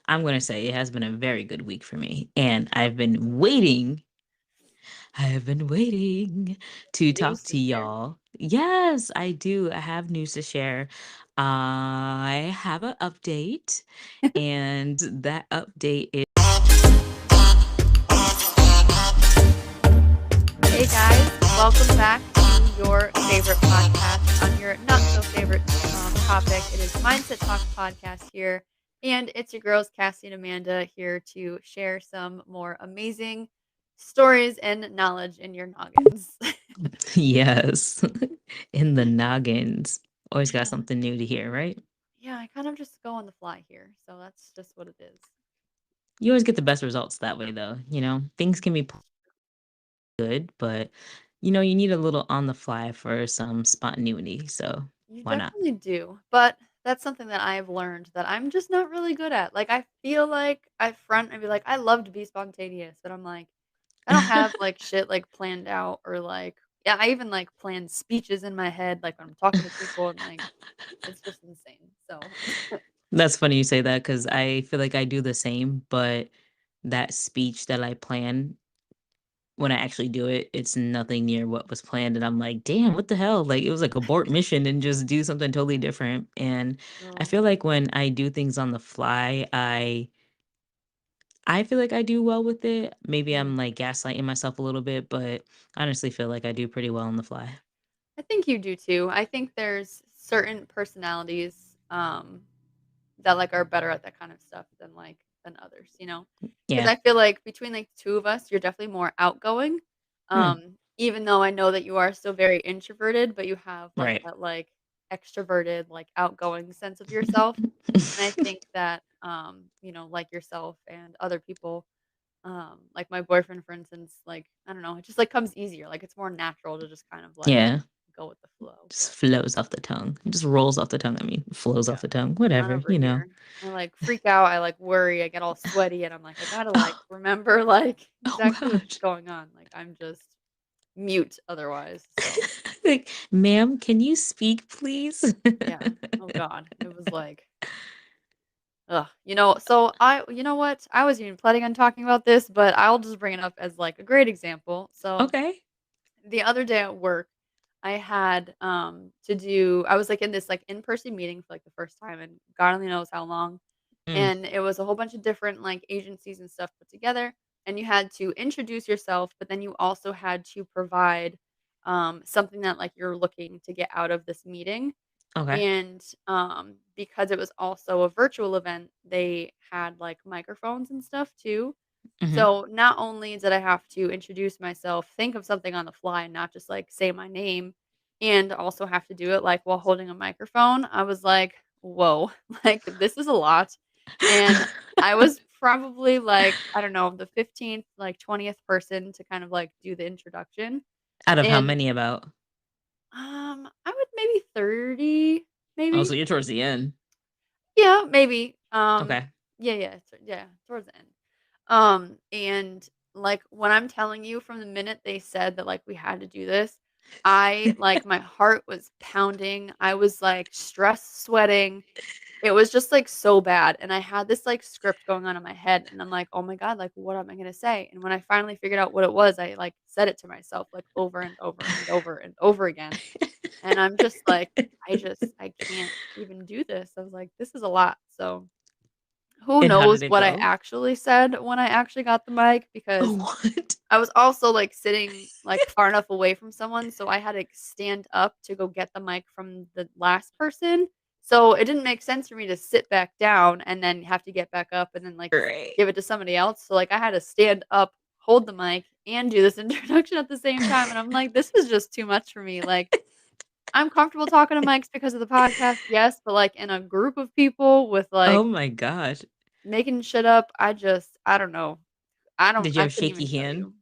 I'm going to say it has been a very good week for me. And I have been waiting to talk News to to share. y'all. Yes, I do. I have news to share. I have an update, and that update is Hey guys, welcome back to your favorite podcast on your not so favorite topic. It is Mindset Talk podcast here, and it's your girls Cassie and Amanda here to share some more amazing stories and knowledge in your noggins. yes, in the noggins. Always got Yeah, something new to hear, right? yeah, I kind of just go on the fly here, so that's just what it is. You always get the best results that way, though. Things can be good, but you need a little on the fly for some spontaneity. So You why not? definitely do, but that's something that I've learned that I'm just not really good at. Like, I feel like I front and be like, "I love to be spontaneous," but I'm like, I don't have, like, shit, like, planned out or, like yeah, I even, like, plan speeches in my head, like, when I'm talking to people and, like, it's just insane, so That's funny you say that because I feel like I do the same, but that speech that I plan, when I actually do it, it's nothing near what was planned. And I'm like, damn, what the hell? Like, it was like abort mission and just do something totally different. And I no. feel like when I do things on the fly, I feel like I do well with it. Maybe Mhm. I'm like gaslighting myself a little bit, but I honestly feel like I do pretty well on the fly. I think you do too. I think there's certain personalities, that, like, are better at that kind of stuff than others, you know? Because Yeah, I feel like between, like, 2 of us, you're definitely more outgoing, hmm, even though I know that you are still very introverted, but you have, like, right. that, like, extroverted, like, outgoing sense of yourself, and I think that, like yourself and other people, like my boyfriend, for instance, like, I don't know, it just, like, comes easier, like, it's more natural to just kind of, like, Yeah, go with the flow, just but flows off the tongue. It just rolls off the tongue. I mean, flows yeah. off the tongue. Not Whatever, over here. I, like, freak out, I, like, worry, I get all sweaty, and I'm like, "I gotta, like, Oh, remember, like, oh exactly what's gosh. going on." Like, I'm just mute otherwise, so, Like, ma'am, can you speak, please? yeah. Oh god. It was like, ugh. So you know what? I wasn't even planning on talking about this, but I'll just bring it up as, like, a great example. So, Okay. the other day at work, I had, I was, like, in this, like, in-person meeting for, like, the first time and God only knows how long. Mm, And it was a whole bunch of different, like, agencies and stuff put together, and you had to introduce yourself, but then you also had to provide, something that, like, you're looking to get out of this meeting, okay. and, because it was also a virtual event, they had, like, microphones and stuff too. Mhm. So, not only did I have to introduce myself, think of something on the fly, and not just, like, say my name, and also have to do it, like, while holding a microphone, I was like, "Whoa, like, this is a lot." And I was probably, like, I don't know, the 15th, like, 20th person to kind of, like, do the introduction, Out of how and, many about? I would maybe 30, Oh, maybe? so you're towards the end. Yeah, maybe. Okay. Yeah, towards the end. And, like, when I'm telling you from the minute they said that, like, we had to do this, my heart was pounding, I was, like, stress sweating, it was just, like, so bad, and I had this, like, script going on in my head, and I'm like, "Oh my god, like, what am I gonna say?" And when I finally figured out what it was, I, like, said it to myself, like, over and over and over and over again, and I'm just like, I can't even do this." I was like, "This is a lot." So, who And how knows did it what I go? actually said when I actually got the mic because What? I was also, like, sitting, like, far enough away from someone, so I had to stand up to go get the mic from the last person. So, it didn't make sense for me to sit back down and then have to get back up and then, like, Right. give it to somebody else. So, like, I had to stand up, hold the mic, and do this introduction at the same time, and I'm like, "This is just too much for me." Like, I'm comfortable talking to mics because of the podcast, yes, but, like, in a group of people with, Oh like, my gosh. making shit up, I don't know. Did you I have couldn't shaky even tell hand? you.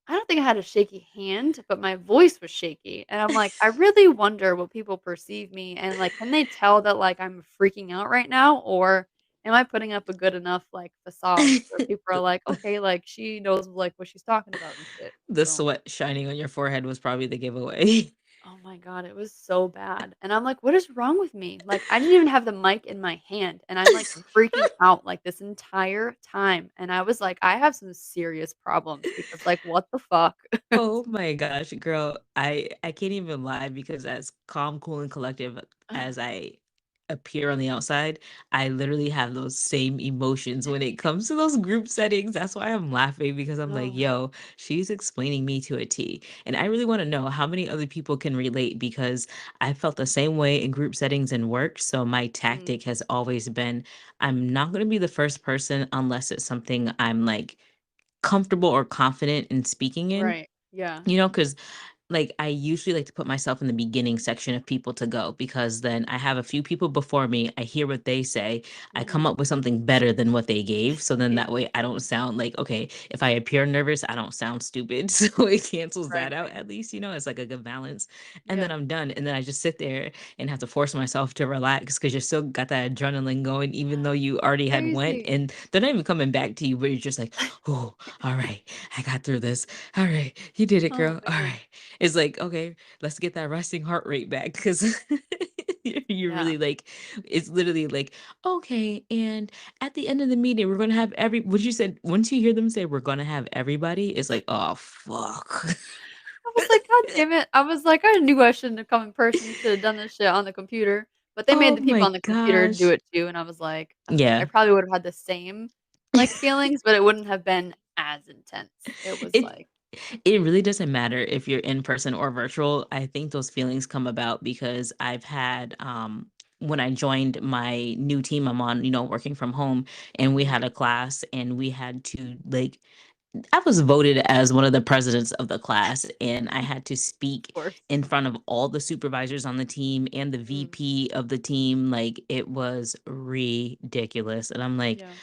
I don't think I had a shaky hand, but my voice was shaky, and I'm like, "I really wonder what people perceive me and, like, can they tell that, like, I'm freaking out right now, or am I putting up a good enough, like, facade where people are The like, 'Okay, like, she knows, like, what she's talking about and shit.'" the So, sweat shining on your forehead was probably the giveaway. Oh my god, it was so bad, and I'm like, "What is wrong with me?" Like, I didn't even have the mic in my hand, and I'm, like, freaking out, like, this entire time, and I was like, "I have some serious problems because, like, what the fuck?" Oh my gosh, girl, I can't even lie because as calm, cool, and collective as I appear on the outside, I literally have those same emotions when it comes to those group settings. That's why I'm laughing because I'm like, No. yo, she's explaining me to a T. And I really want to know how many other people can relate because I felt the same way in group settings and work. So my Mhm. tactic has always been I'm not going to be the first person unless it's something I'm like comfortable or confident in speaking in, Right. Yeah. you know, because like, I usually like to put myself in the beginning section of people to go because then I have a few people before me. I hear what they say. I come Mhm. up with something better than what they gave. So then Yeah. that way I don't sound like, okay, if I appear nervous, I don't sound stupid. So it cancels Right, that out right. at least, you know, it's like a good balance. And then Yeah. I'm done. And then I just sit there and have to force myself to relax because you're still got that adrenaline going, even though you already had went Crazy. and they're not even coming back to you, but you're just like, oh, all right, I got through this. All right, you did it, Oh, girl. All man. right. It's like, okay, let's get that resting heart rate back because you're Yeah. really like, it's literally like, okay, and at the end of the meeting, we're gonna have what you said, once you hear them say we're gonna have everybody, it's like, oh fuck. I was like, "God damn it." I was like, "I knew I shouldn't have come in person, should have done this shit on the computer." But they made Oh the people my on the computer do gosh. it too, and I was like, "Okay." I Yeah. probably would have had the same, like, feelings, but it wouldn't have been as intense. It was It like it really doesn't matter if you're in person or virtual. I think those feelings come about because I've had when I joined my new team I'm on, you know, working from home, and we mhm, had a class and we had to like I was voted as one of the presidents of the class, and I had to speak of course. in front of all the supervisors on the team and the Mm, VP of the team. Like, it was ridiculous. And I'm like, yeah,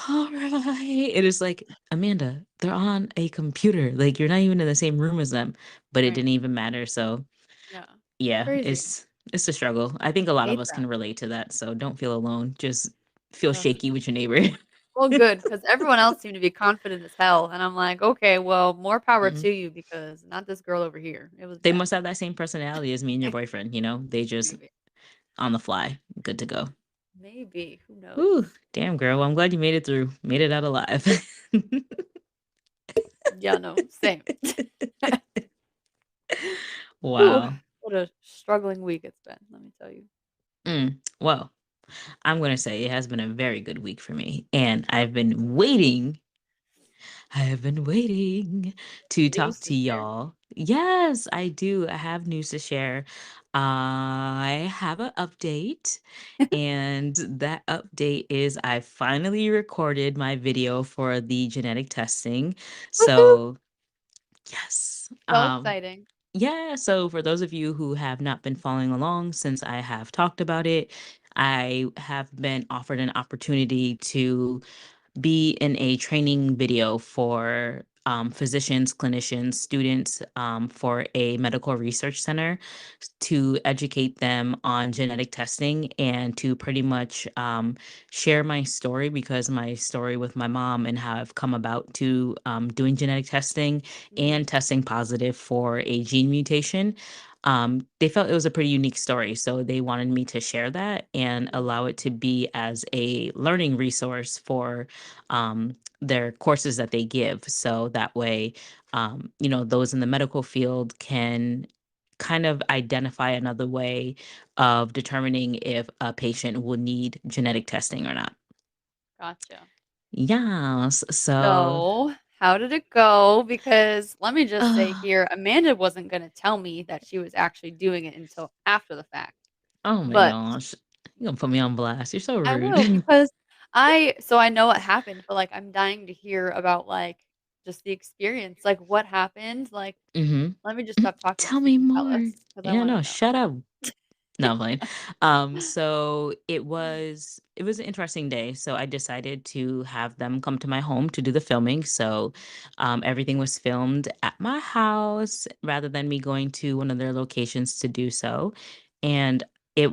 all right. It is like, Amanda, they're on a computer. Like, you're not even in the same room as them, but it right. didn't even matter. So, Yeah. yeah, Crazy. it's a struggle. I think a lot of Hate us that. can relate to that. So don't feel alone. Just feel Ugh. shaky with your neighbor. Well, good because everyone else seemed to be confident as hell, and I'm like, "Okay, well, more power Mhm. to you because not this girl over here." It was They bad. must have that same personality as me and your boyfriend, you know? They just Maybe. on the fly, good to go. Maybe. Who Ooh, knows? damn girl, well, I'm glad you made it through, made it out alive. Yeah, no, same. Whew, Wow. what a struggling week it's been, let me tell you. Well, I'm gonna say it has been a very good week for me, and I have been waiting to talk News to to share. y'all. Yes, I do. I have news to share. I have an update, and that update is I finally recorded my video for the genetic testing. Woohoo! So, yes. So exciting. Yeah, so for those of you who have not been following along since I have talked about it, I have been offered an opportunity to be in a training video for physicians, clinicians, students for a medical research center to educate them on genetic testing and to pretty much share my story because my story with my mom and how I've come about to doing genetic testing and Mhm, testing positive for a gene mutation. They felt it was a pretty unique story, so they wanted me to share that and mhm, allow it to be as a learning resource for their courses that they give. So that way, you know, those in the medical field can kind of identify another way of determining if a patient will need genetic testing or not. gotcha. Yes. So, So, how did it go? Because let me just say uh, here, Amanda wasn't gonna tell me that she was actually doing it until after the fact, oh my but gosh, you're gonna put me on blast. You're so I rude. will because I know what happened, but, like, I'm dying to hear about, like, just the experience, like, what happened, like, hmm let me just stop talking Tell so you me can tell us more. because I Yeah, wanna no, know. shut up. No, I'm playing. So it was an interesting day. So I decided to have them come to my home to do the filming. So everything was filmed at my house rather than me going to one of their locations to do so. And it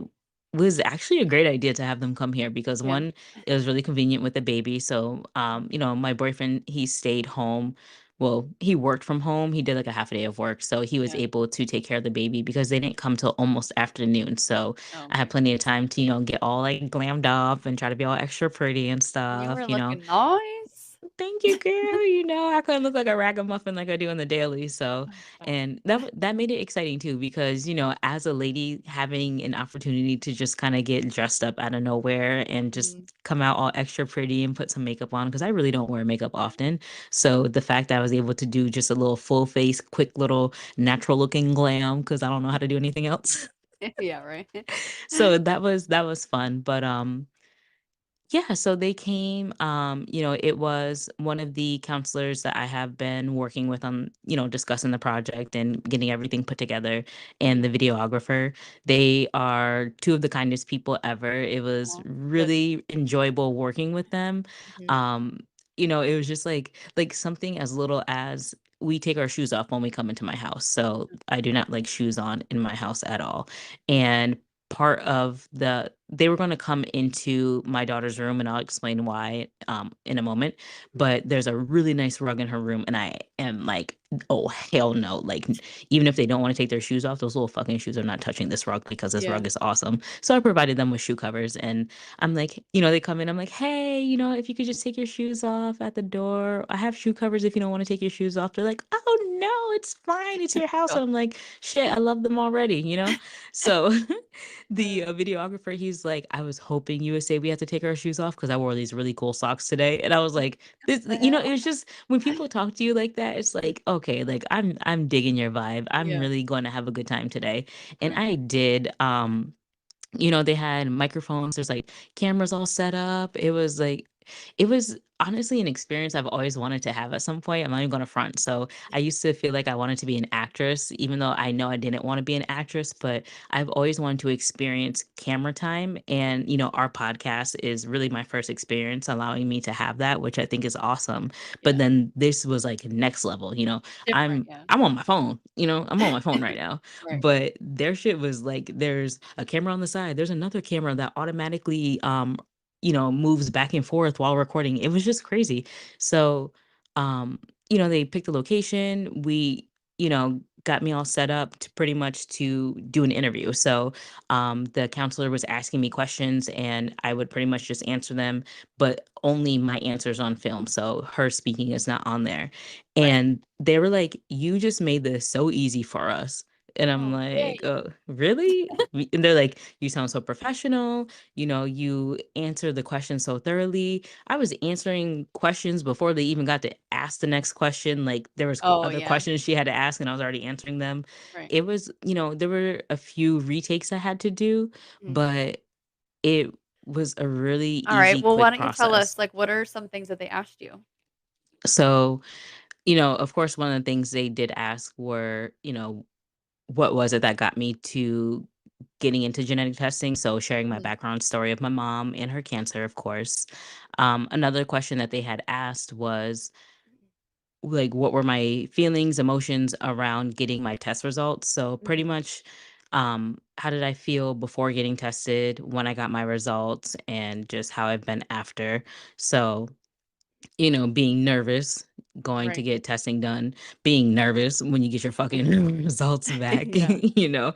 was actually a great idea to have them come here because Yeah. one, it was really convenient with the baby. So you know, my boyfriend, he stayed home well, he worked from home. He did like a half a day of work. So he was Yeah. able to take care of the baby because they didn't come till almost afternoon. So Oh I my had plenty of goodness. time to, get all like glammed up and try to be all extra pretty and You stuff, were looking nice. Thank you, girl. I couldn't look like a ragamuffin like I do in the daily. So, That's funny. and that made it exciting too, because as a lady, having an opportunity to just kind of get dressed up out of nowhere and just Mhm. come out all extra pretty and put some makeup on, because I really don't wear makeup Yeah. often. So the fact that I was able to do just a little full face, quick little natural looking glam, because I don't know how to do anything else. Yeah, right. So that was fun, but yeah, so they came, it was one of the counselors that I have been working with on, discussing the project and getting everything put together, and Mhm. the videographer. They are two of the kindest people ever. It was Aw, good. really enjoyable working with them. Mhm. Um, it was just like something as little as we take our shoes off when we come into my house. So I do not like shoes on in my house at all. And part of they were going to come into my daughter's room, and I'll explain why in a moment, but there's a really nice rug in her room, and I am like, oh hell no, like even if they don't want to take their shoes off, those little fucking shoes are not touching this rug, because this Yeah. rug is awesome. So I provided them with shoe covers, and I'm like, they come in, I'm like, hey, if you could just take your shoes off at the door, I have shoe covers if you don't want to take your shoes off. They're like, oh no, it's fine, it's your house. Go. And I'm like, shit, I love them already. So the Uh, videographer, he's like, I was hoping you would say we have to take our shoes off because I wore these really cool socks today. And I was like, this, the hell? it was just when people talk to you like that, it's like, okay, like I'm digging your vibe. I'm Yeah. really going to have a good time today. And Right. I did. They had microphones, there's like cameras all set up. It was honestly an experience I've always wanted to have at some point. I'm not even gonna front. So I used to feel like I wanted to be an actress, even though I know I didn't want to be an actress, but I've always wanted to experience camera time. And, our podcast is really my first experience allowing me to have that, which I think is awesome. But Yeah. then this was like next level. Different, I'm yeah. I'm on my phone, I'm on my phone right now. Right. But their shit was like, there's a camera on the side. There's another camera that automatically moves back and forth while recording. It was just crazy. So um, they picked the location. We, got me all set up to pretty much to do an interview. So the counselor was asking me questions, and I would pretty much just answer them, but only my answers on film. So her speaking is not on there. Right. And they were like, you just made this so easy for us. And I'm Oh, like, yay. oh, really? And they're like, you sound so professional. You answer the question so thoroughly. I was answering questions before they even got to ask the next question. Like there was Oh, other yeah. questions she had to ask, and I was already answering them. Right. It was, there were a few retakes I had to do, Mhm. but it was a really Alright, easy, well, why quick don't you tell process. us, like, what are some things that they asked you? So, of course, one of the things they did ask were, what was it that got me to getting into genetic testing? So sharing my Mhm. background story of my mom and her cancer, of course. Another question that they had asked was like, what were my feelings, emotions around getting my test results? So pretty Mhm. much, how did I feel before getting tested, when I got my results, and just how I've been after. So being nervous going to Right. get testing done, being nervous when you get your fucking results back, Yeah.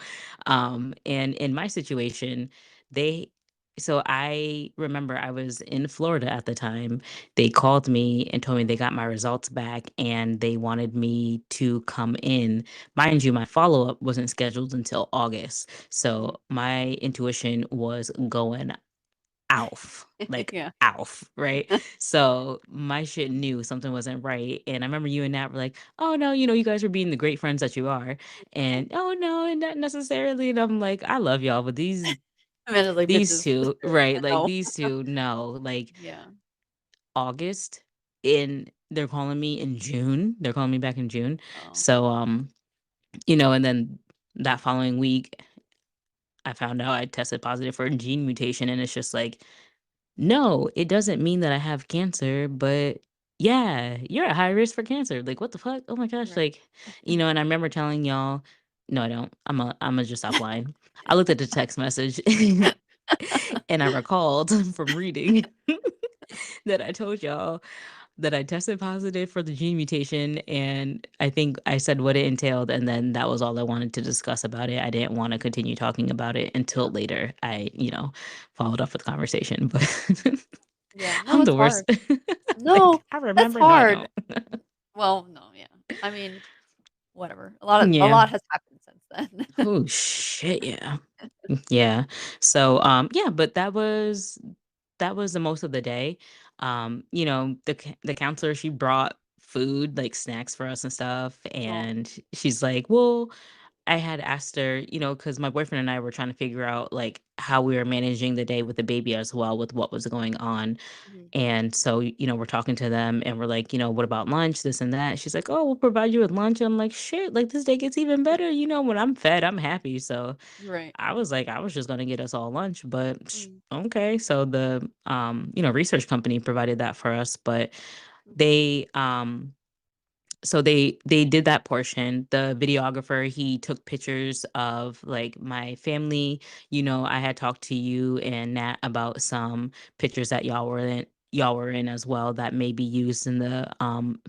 and in my situation, they so I remember I was in Florida at the time. They called me and told me they got my results back and they wanted me to come in. Mind you, my follow-up wasn't scheduled until August. Mhm. So my intuition was going Alf, like Yeah. Alf, right? So my shit knew something wasn't right. And I remember you and Nat were like, oh no, you guys were being the great friends that you are. And oh no, and not necessarily. And I'm like, I love y'all, but these Admittedly, these bitches two, straight right? up, Like no. these two, no. Like Yeah. August in they're calling me in June. They're calling me back in June. Oh, So and then that following week I found out I tested positive for a gene mutation, and it's just like, no, it doesn't mean that I have cancer, but yeah, you're at high risk for cancer. Like, what the fuck? Oh my gosh. right. Like, and I remember telling y'all, no, I don't. I'm a just stop lying. I looked at the text message and I recalled from reading that I told y'all. that I tested positive for the gene mutation, and I think I said what it entailed, and then that was all I wanted to discuss about it. I didn't want to continue talking about it until Yeah. later. Followed up with conversation, but Yeah. No, I'm it's the worst. hard. Like, No, I that's remember. No, I hard. don't. Well, no, yeah. I mean, whatever. A Yeah. lot has happened since then. Oh shit, yeah. Yeah. So yeah, but that was the most of the day. The counselor, she brought food, like snacks for us and stuff, Oh. and she's like, "Well, I had asked her, because my boyfriend and I were trying to figure out like how we were managing the day with the baby as well with what was going on. Mhm. And so, we're talking to them and we're like, what about lunch, this and that. She's like, "Oh, we'll provide you with lunch." I'm like, shit, like this day gets even better. When I'm fed, I'm happy. So Right. I was like, I was just gonna get us all lunch, but Mm. okay. So the research company provided that for us, but Mhm. they so they did that portion. The videographer, he took pictures of like my family. I had talked to you and Nat about some pictures that y'all were in as well that may be used in the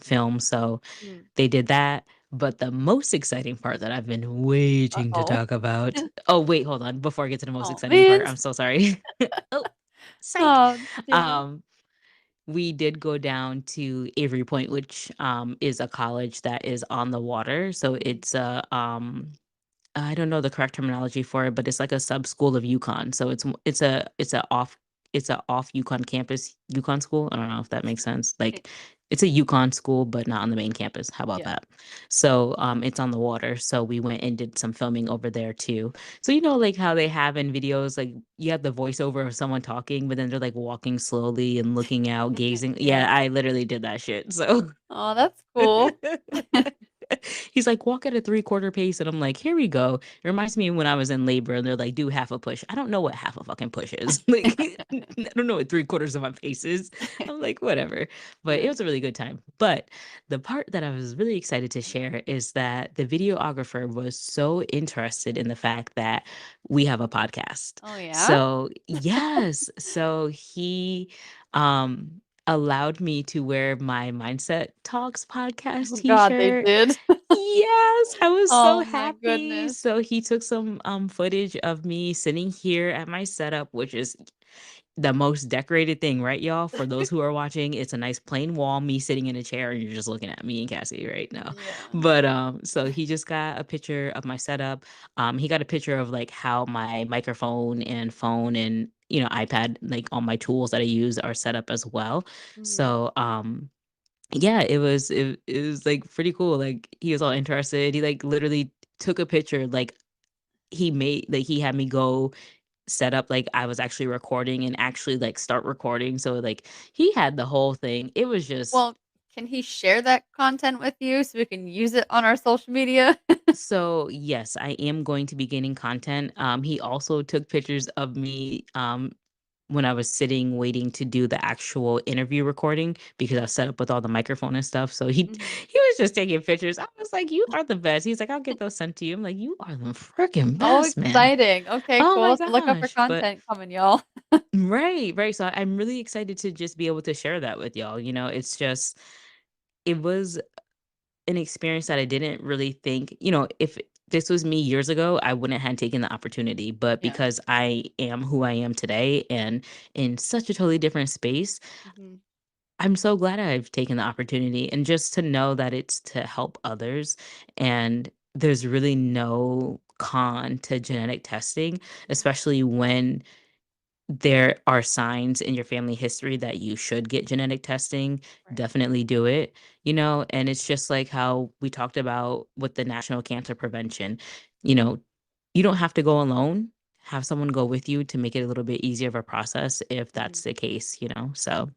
film. So Mm. they did that. But the most exciting part that I've been waiting to Uh-oh. talk about. Oh, wait, hold on. Before I get to the most Oh, exciting part, man. I'm so sorry. Oh, psych. Oh, dang it. Um, we did go down to Avery Point, which is a college that is on the water. So Mhm. it's I don't know the correct terminology for it, but it's like a sub school of UConn. So it's a off UConn campus UConn school. I don't know if that makes sense. Like it's a UConn school, but not on the main campus. How about Yeah. that? So it's on the water. So we went and did some filming over there too. So like how they have in videos, like you have the voiceover of someone talking, but then they're like walking slowly and looking out, gazing. Yeah, Yeah. I literally did that shit. So Oh, that's cool. he's like, "Walk at a three-quarter pace." And I'm like, "Here we go." It reminds me when I was in labor and they're like, "Do half a push." I don't know what half a fucking push is. Like, I don't know what three-quarters of my pace is. I'm like, whatever. But it Yeah. was a really good time. But the part that I was really excited to share is that the videographer was so interested in the fact that we have a podcast. Oh, yeah? So, yes. So he allowed me to wear my Mindset Talks podcast Oh god, they t-shirt. did? Yes, I was so Oh my happy. goodness. So he took some footage of me sitting here at my setup, which is the most decorated thing, right, y'all? For those who are watching, it's a nice plain wall, me sitting in a chair, and you're just looking at me and Cassie right now. Yeah. But so he just got a picture of my setup. He got a picture of like how my microphone and phone and iPad, like all my tools that I use are set up as well. Mhm. So yeah, it was like pretty cool. Like he was all interested. He like literally took a picture, like he had me go set up like I was actually recording and actually like start recording. So like he had the whole thing. It was just Well, can he share that content with you so we can use it on our social media? so yes, I am going to be getting content. He also took pictures of me when I was sitting waiting to do the actual interview recording because I was set up with all the microphone and stuff. So he Mhm. he was just taking pictures. I was like, "You are the best." He's like, "I'll get those sent to you." I'm like, "You are the freaking Oh, best, man." exciting. Okay, Oh my cool. So look out for gosh. But content coming, y'all. right, right. So I'm really excited to just be able to share that with y'all. It's just it was an experience that I didn't really think, if this was me years ago, I wouldn't have taken the opportunity. But Yeah. because I am who I am today and in such a totally different space, Mhm. I'm so glad I've taken the opportunity and just to know that it's to help others. And there's really no con to genetic testing, Mhm. especially when there are signs in your family history that you should get genetic testing. Right. Definitely do it, and it's just like how we talked about with the National Cancer Prevention. You know, you don't have to go alone. Have someone go with you to make it a little bit easier of a process if Mhm. that's the case. So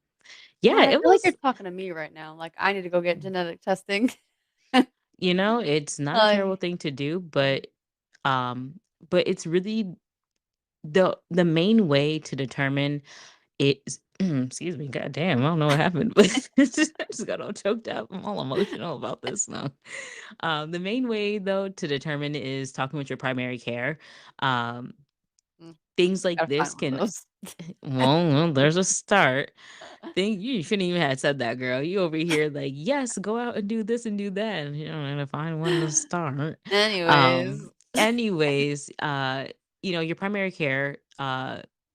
yeah, God, I it feel like you're was, talking to me right now. Like, I need to go get genetic testing. it's not a terrible Like, thing to do, yeah. but it's really the main way to determine it's excuse me, goddamn, I don't know what happened, but I just got all choked up. I'm all emotional about this now. The main way though to determine is talking with your primary care. Um, Mm. things like Gotta this find one of can those. well, there's a start. Think you shouldn't even have said that, girl. You over here like, yes, go out and do this and do that. And you don't know, to find one to start. Anyways. Anyways, your primary care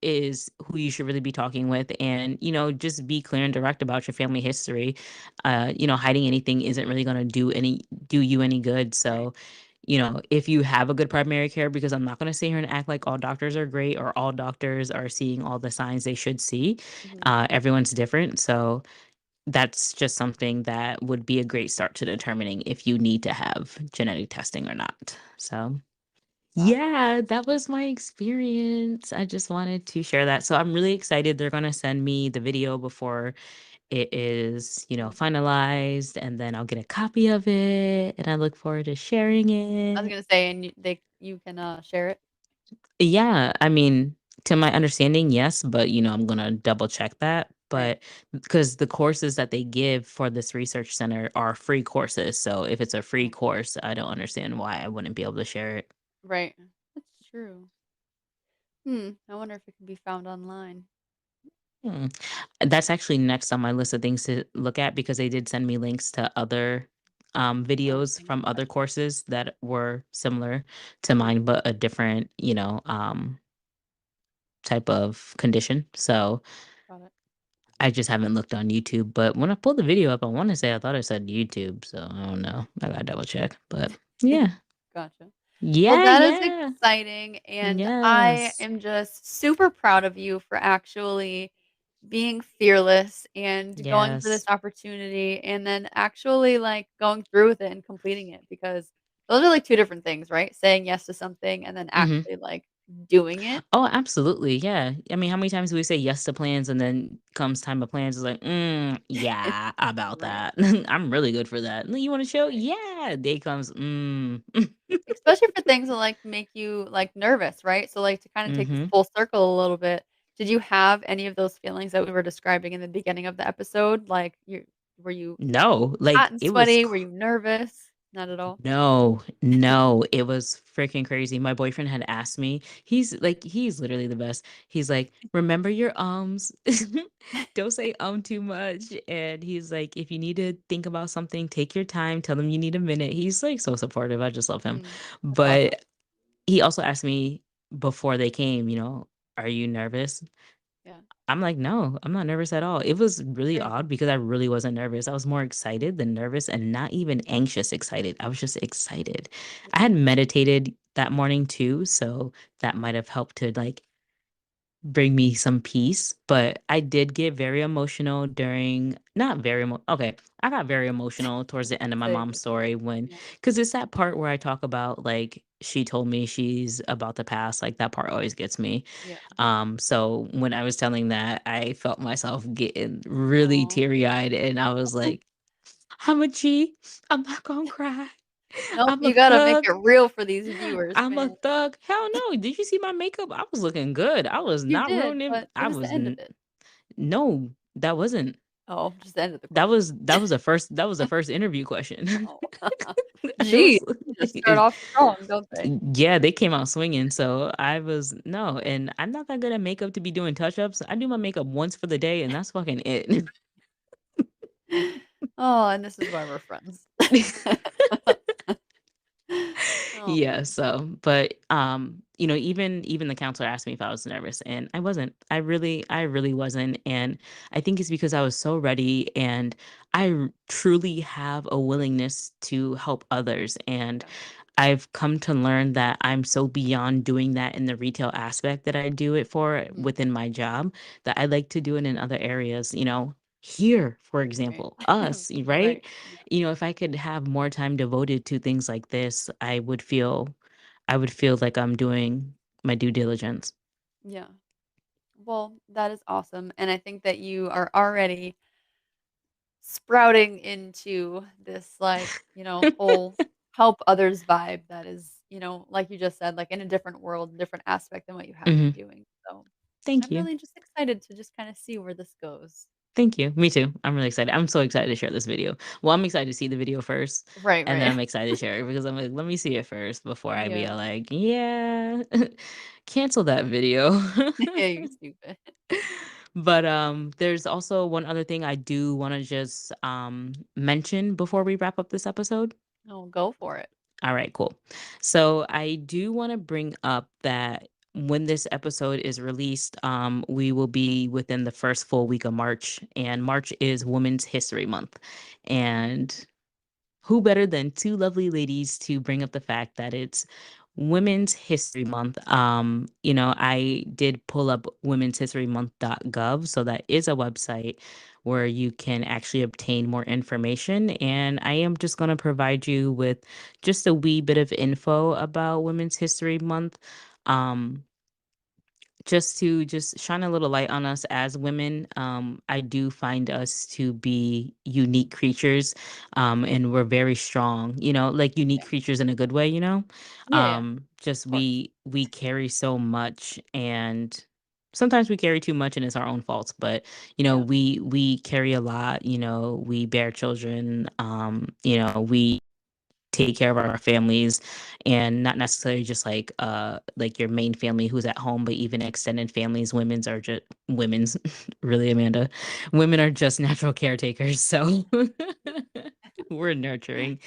is who you should really be talking with, and just be clear and direct about your family history. Hiding anything isn't really gonna do you any good. Right. So, if you have a good primary care, because I'm not going to sit here and act like all doctors are great or all doctors are seeing all the signs they should see. Mhm. Everyone's different. So that's just something that would be a great start to determining if you need to have genetic testing or not. So, Got it. yeah, that was my experience. I just wanted to share that. So I'm really excited. They're going to send me the video before it is, Mhm. finalized, and then I'll get a copy of it, and I look forward to sharing I was it. gonna say, and you can, share it? Yeah, I mean, to my understanding, yes, but I'm gonna double check that. Right. But because the courses that they give for this research center are free courses, so if it's a free Oh, course, I don't understand why I wouldn't be able to share it. right. That's true. I wonder if it can be found online. Hmm. That's actually next on my list of things to look at because they did send me links to other Oh, videos things. from Okay. other courses that were similar to Mhm. mine, but a different, type of condition. So Got it. I just haven't looked on YouTube, but when I pulled the video up, I wanna say I thought it said YouTube, so I don't know. I gotta double check, but yeah. Gotcha. Well, Yeah, that is yeah. exciting, and I Yes. am just super proud of you for actually being fearless and going for this Yes. opportunity, and then actually, like, going through with it and completing it because those are, like, 2 different things, right? Saying yes to something and then Mhm. actually, like, doing it. Oh, absolutely, yeah. I mean, how many times do we say yes to plans and then comes time of plans, it's like, yeah, about Right, that. I'm really good for that. "You wanna show?" right. "Yeah." Day comes, Especially for things that, like, make you, like, nervous, right? So, like, to kinda take this Mhm. full circle a little bit, did you have any of those feelings that we were describing in the beginning of the episode? Like, you were you No, hot like, and it was sweaty? Were you nervous? Not at all? No, no, it was freaking crazy. My boyfriend had asked me, he's literally the best. He's like, "Remember your ums. Don't say too much." And he's like, "If you need to think about something, take your time. Tell them you need a minute." He's like so supportive. I just love him. That's awesome. But he also asked me before they came, "Are you nervous?" Yeah, I'm like, "No, I'm not nervous at all." It was really crazy. odd because I really wasn't nervous. I was more excited than nervous and not even anxious excited. I was just excited. I Yeah. had meditated that morning too, so that might have helped to like bring me some peace, but I did get very emotional during not very okay, I got very emotional towards the end of my Say mom's good to hear. story Yeah, cuz it's that part where I talk about like she told me she's about to pass, like that part always gets me. yeah. So when I was telling that, I felt myself getting really Aw. teary-eyed and I was like, "I'm a G. I'm not going to cry. Nope, I'm a you gotta make thug. it real for these viewers, I'm a man. thug." Hell no. Did you see my makeup? I was looking good. I was You not did, ruining. but it I was the was end of it. no, that wasn't. Oh, just the end of the That question. was that was the first interview question. Oh. It Jeez, was they just start off strong, don't they? yeah, they came out swinging. So I was no, and I'm not that good at makeup to be doing touch-ups. I do my makeup once for the day, and that's fucking it. Oh, and this is why we're friends. Oh, Yeah, man. so but even the counselor asked me if I was nervous and I wasn't. I really wasn't, and I think it's because I was so ready and truly have a willingness to help others, and Yeah. I've come to learn that I'm so beyond doing that in the retail aspect that I do it for Mhm. within my job that I like to do it in other areas, here, for Right. example, us, right? Right. Yeah. If I could have more time devoted to things like this, I would feel like I'm doing my due diligence. Yeah. Well, that is awesome, and I think that you are already sprouting into this, like, whole help others vibe that is, like you just said, like, in a different world, different aspect than what you have been Mhm. doing, so Thank I'm you. really just excited to just kinda see where this goes. Thank you. Me too. I'm really excited. I'm so excited to share this video. Well, I'm excited to see the video first, Right, and then right. I'm excited to share it because I'm like, let me see it first before I be Yeah. like, yeah, cancel that video. Yeah, you stupid. But there's also one other thing I do want to just mention before we wrap up this episode. No, go for it. All right, cool. So I do want to bring up that when this episode is released, we will be within the first full week of March, and March is Women's History Month. And who better than two lovely ladies to bring up the fact that it's Women's History Month? I did pull up womenshistorymonth.gov, so that is a website where you can actually obtain more information. And I am just going to provide you with just a wee bit of info about Women's History Month. Um, just to just shine a little light on us as women. I do find us to be unique creatures, and we're very strong, like unique Yeah. creatures in a good way, Yeah, yeah, of just course. we carry so much, and sometimes we carry too much and it's our own faults, but Yeah. we carry a lot, we bear children, we take care of our families, and not necessarily just like your main family who's at home, but even extended families. Women's really, Amanda, women are just natural caretakers, so we're nurturing.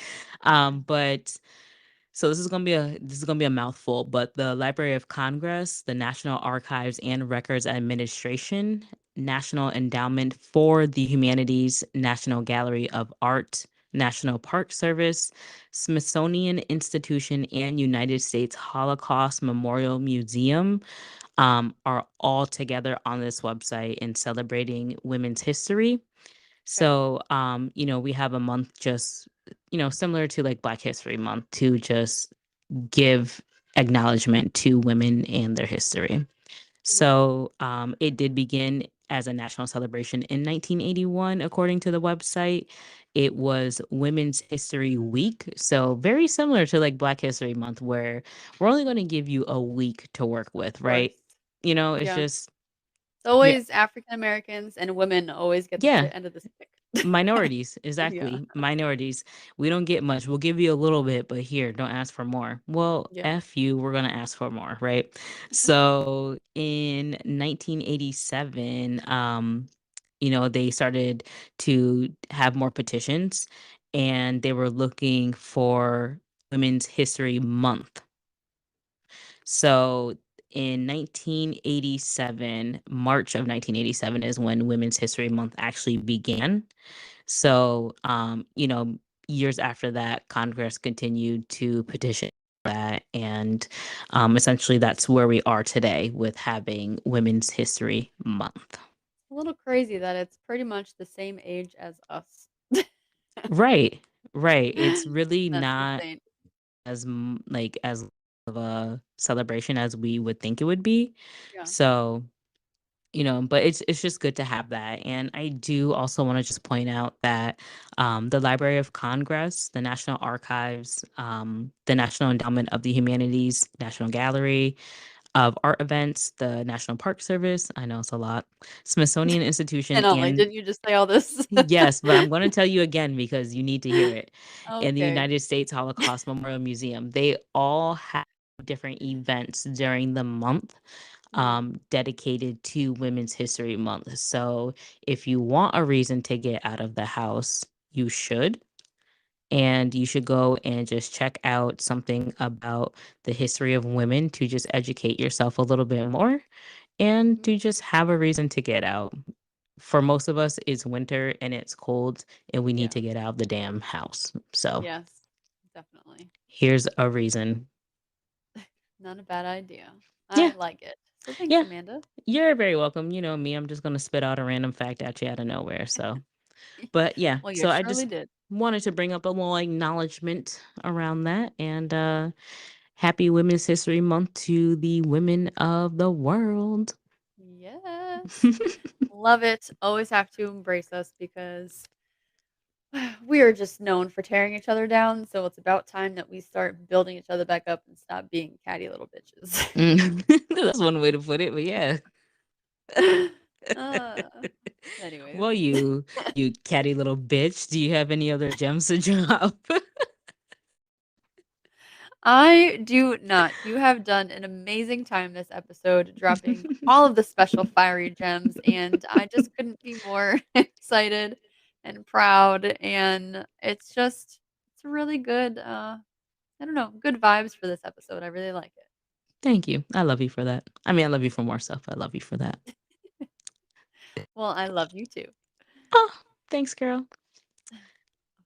But so this is gonna be a mouthful, but the Library of Congress, the National Archives and Records Administration, National Endowment for the Humanities, National Gallery of Art, National Park Service, Smithsonian Institution, and United States Holocaust Memorial Museum are all together on this website in celebrating women's history. Okay. So, we have a month just, similar to like Black History Month to just give acknowledgement to women and their history. Mhm. So, it did begin as a national celebration in 1981, according to the website. It was Women's History Week. So, very similar to like Black History Month, where we're only going to give you a week to work Of with, right? course. It's Yeah. just, It's yeah, always African Americans and women always get the yeah. end of the stick. Minorities, Yeah. exactly. Minorities. We don't get much. We'll give you a little bit, but here, don't ask for more. Well, Yeah. F you, we're going to ask for more, right? So in 1987, they started to have more petitions, and they were looking for Women's History Month. So in 1987, March of 1987 is when Women's History Month actually began. So, years after that, Congress continued to petition that. And essentially, that's where we are today with having Women's History Month. A little crazy that it's pretty much the same age as us. Right, right. It's really That's not insane. as of a celebration as we would think it would be. Yeah. So, but it's just good to have that. And I do also want to just point out that the Library of Congress, the National Archives, the National Endowment of the Humanities, National Gallery of Art Events, the National Park Service, I know it's a lot, Smithsonian And Institution, I'm like, and "Didn't you just say all this?" yes, but I'm going to tell you again because you need to hear it. In the Okay. United States Holocaust Memorial Museum, they all have different events during the month Mhm. dedicated to Women's History Month. So if you want a reason to get out of the house, you should. And you should go and just check out something about the history of women to just educate yourself a little bit more and Mhm. to just have a reason to get out. For most of us, it's winter and it's cold, and we need Yeah. to get out of the damn house. So Yes. Definitely. here's a reason. Not a bad idea. I Yeah, like it. So thanks, yeah, Amanda. you're very welcome. You know me, I'm just going to spit out a random fact at you out of nowhere. So, but yeah, Well, you so I surely just did. wanted to bring up a little acknowledgement around that. And happy Women's History Month to the women of the world. Yes. Love it. Always have to embrace us because we are just known for tearing each other down, so it's about time that we start building each other back up and stop being catty little bitches. That's one way to put it, but yeah. Uh, anyways. guys. Well, you catty little bitch. Do you have any other gems to drop? I do not. You have done an amazing time this episode, dropping all of the special fiery gems, and I just couldn't be more excited and proud. And it's really good. I don't know, good vibes for this episode. I really like it. Thank you. I love you for that. I mean, I love you for more stuff. I love you for that. Well, I love you too. Oh, thanks, girl.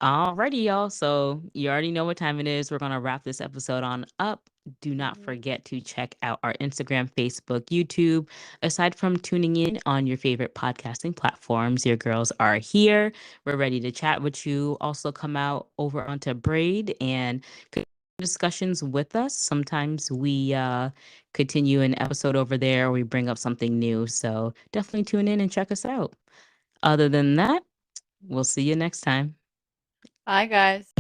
Alrighty, y'all. So you already know what time it is. We're gonna wrap this episode on up. Do not Mhm. forget to check out our Instagram, Facebook, YouTube. Aside from tuning in on your favorite podcasting platforms, your girls are here. We're ready to chat with you. Also, come out over onto Braid and discussions with us. Sometimes we continue an episode over there, or we bring up something new. So definitely tune in and check us out. Other than that, we'll see you next time. Bye, guys.